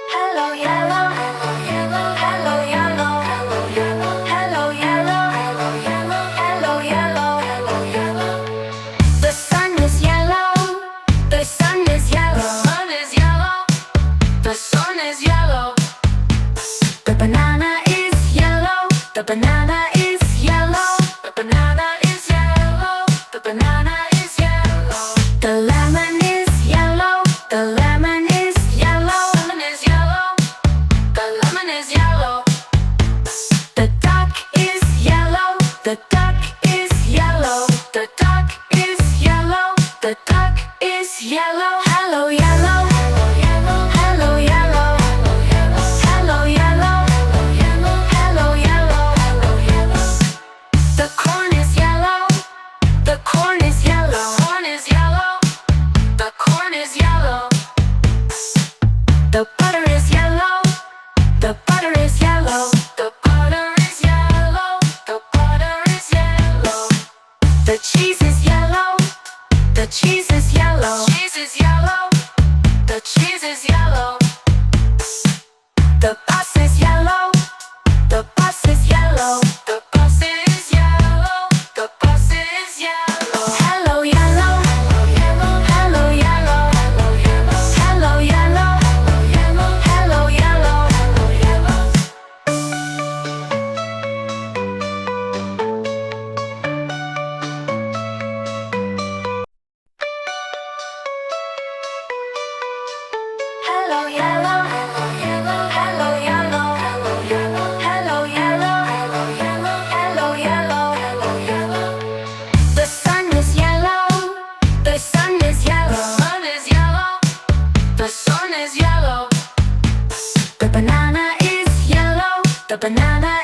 Hello yellow, hello yellow, hello yellow, hello yellow, hello yellow, hello yellow, hello yellow, hello yellow. The sun is yellow, the sun is yellow, the sun is yellow, the sun is yellow. The banana is yellow, the banana is yellow, the banana is yellow, the banana is yellow. The lemon is yellow, the lemon is yellow, lemon is yellow, the lemon is yellow. The duck is yellow, the duck is yellow, the duck is yellow, the duck is yellow. Hello yellow, hello yellow, hello yellow, hello yellow, hello yellow, hello yellow. The corn is yellow, the corn is yellow, corn is yellow, the corn is yellow. The butter is yellow, the butter is yellow, the butter is yellow, the butter is yellow. The cheese is yellow, the cheese is yellow, cheese is yellow, the cheese is yellow. The bus is yellow, the bus is yellow, the bus is yellow, the bus is yellow. Hello yellow, hello yellow, hello yellow, hello yellow, hello yellow, hello yellow. Hello yellow, hello yellow, hello yellow, hello yellow, hello yellow, hello yellow. The sun is yellow, the sun is yellow, the sun is yellow, the sun is yellow. The banana is yellow, the banana